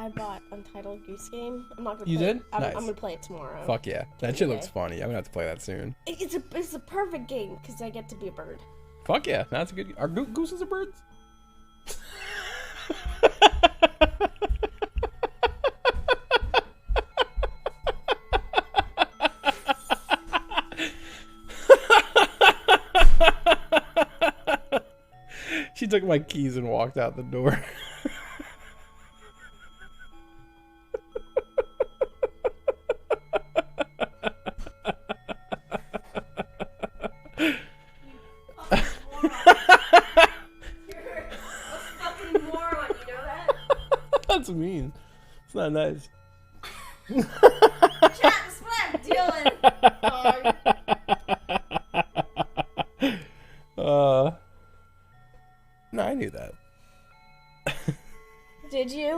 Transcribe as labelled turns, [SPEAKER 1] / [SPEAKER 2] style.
[SPEAKER 1] I bought Untitled Goose Game. I'm not gonna.
[SPEAKER 2] You
[SPEAKER 1] play
[SPEAKER 2] did?
[SPEAKER 1] It. I'm
[SPEAKER 2] Nice.
[SPEAKER 1] gonna play it tomorrow.
[SPEAKER 2] Fuck yeah, that shit looks funny. I'm gonna have to play that soon.
[SPEAKER 1] It's a perfect game because I get to be a bird.
[SPEAKER 2] Fuck yeah, that's a good. Are gooses are birds? She took my keys and walked out the door. That's mean. It's not nice.
[SPEAKER 1] Chat, that's what I'm dealing.
[SPEAKER 2] No, I knew that.
[SPEAKER 1] Did you?